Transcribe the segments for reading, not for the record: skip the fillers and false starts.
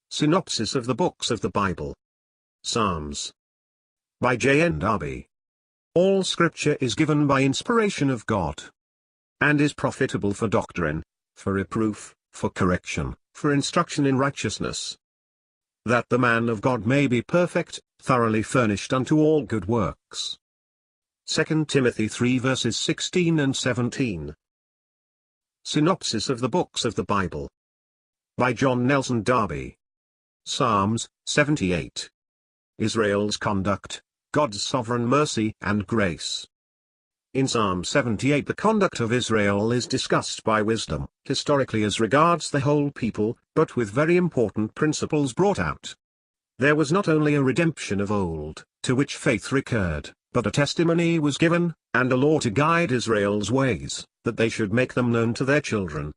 Synopsis of the Books of the Bible. Psalms. By JND Darby. All Scripture is given by inspiration of God, and is profitable for doctrine, for reproof, for correction, for instruction in righteousness, that the man of God may be perfect, thoroughly furnished unto all good works. 2 Timothy 3 verses 16 and 17. Synopsis of the Books of the Bible. By John Nelson Darby. Psalms 78. Israel's conduct, God's sovereign mercy and grace. In Psalm 78 the conduct of Israel is discussed by wisdom, historically as regards the whole people, but with very important principles brought out. There was not only a redemption of old, to which faith recurred, but a testimony was given, and a law to guide Israel's ways, that they should make them known to their children.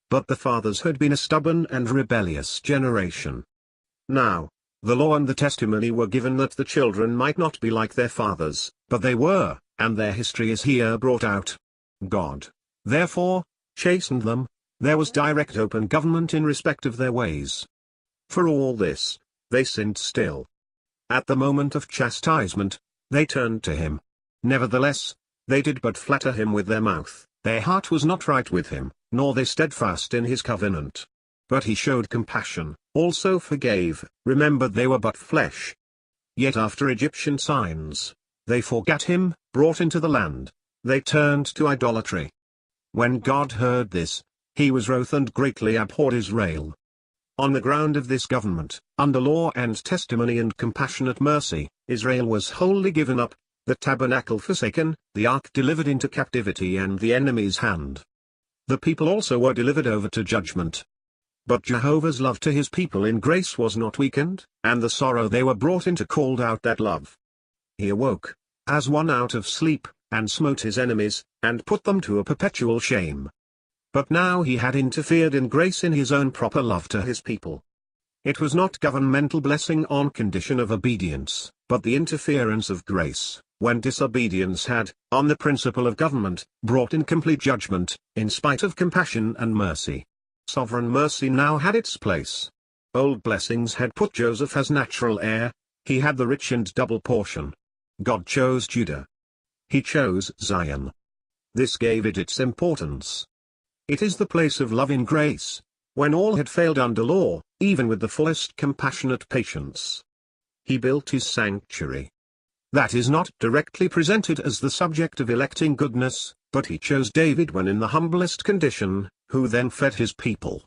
But the fathers had been a stubborn and rebellious generation. Now, the law and the testimony were given that the children might not be like their fathers, but they were, and their history is here brought out. God, therefore, chastened them. There was direct open government in respect of their ways. For all this, they sinned still. At the moment of chastisement, they turned to him. Nevertheless, they did but flatter him with their mouth, their heart was not right with him, nor they steadfast in his covenant. But he showed compassion, also forgave, remembered they were but flesh. Yet after Egyptian signs, they forgat him, brought into the land, they turned to idolatry. When God heard this, he was wroth and greatly abhorred Israel. On the ground of this government, under law and testimony and compassionate mercy, Israel was wholly given up, the tabernacle forsaken, the ark delivered into captivity and the enemy's hand. The people also were delivered over to judgment. But Jehovah's love to his people in grace was not weakened, and the sorrow they were brought into called out that love. He awoke, as one out of sleep, and smote his enemies, and put them to a perpetual shame. But now he had interfered in grace in his own proper love to his people. It was not governmental blessing on condition of obedience, but the interference of grace, when disobedience had, on the principle of government, brought in complete judgment, in spite of compassion and mercy. Sovereign mercy now had its place. Old blessings had put Joseph as natural heir, he had the rich and double portion. God chose Judah. He chose Zion. This gave it its importance. It is the place of love in grace, when all had failed under law, even with the fullest compassionate patience. He built his sanctuary. That is not directly presented as the subject of electing goodness, but he chose David when in the humblest condition, who then fed his people.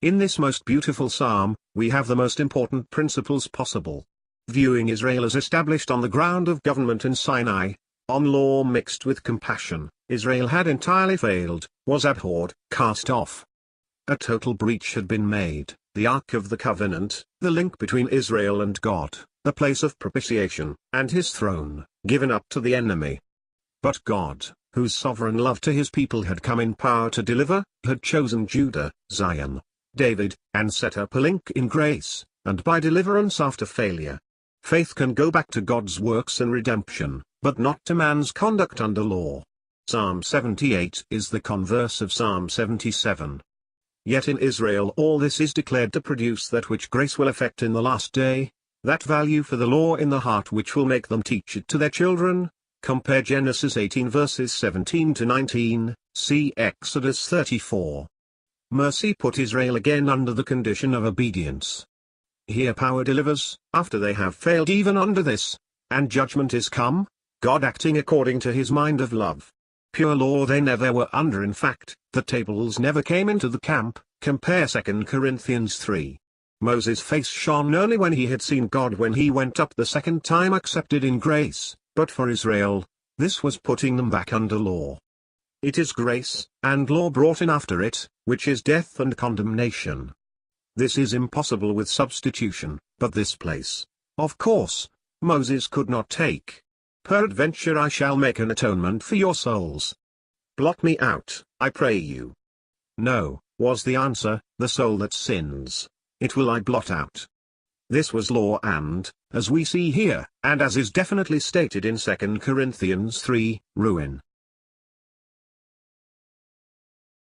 In this most beautiful psalm, we have the most important principles possible. Viewing Israel as established on the ground of government in Sinai, on law mixed with compassion, Israel had entirely failed, was abhorred, cast off. A total breach had been made, the Ark of the Covenant, the link between Israel and God, the place of propitiation, and his throne, given up to the enemy. But God, whose sovereign love to his people had come in power to deliver, had chosen Judah, Zion, David, and set up a link in grace, and by deliverance after failure. Faith can go back to God's works and redemption, but not to man's conduct under law. Psalm 78 is the converse of Psalm 77. Yet in Israel all this is declared to produce that which grace will effect in the last day, that value for the law in the heart which will make them teach it to their children. Compare Genesis 18 verses 17 to 19, see Exodus 34. Mercy put Israel again under the condition of obedience. Here power delivers, after they have failed even under this, and judgment is come, God acting according to his mind of love. Pure law they never were under, in fact, the tables never came into the camp, compare 2 Corinthians 3. Moses' face shone only when he had seen God when he went up the second time accepted in grace, but for Israel, this was putting them back under law. It is grace, and law brought in after it, which is death and condemnation. This is impossible with substitution, but this place, of course, Moses could not take. Peradventure I shall make an atonement for your souls. Blot me out, I pray you. No, was the answer, the soul that sins, it will I blot out. This was law and, as we see here, and as is definitely stated in 2 Corinthians 3, ruin.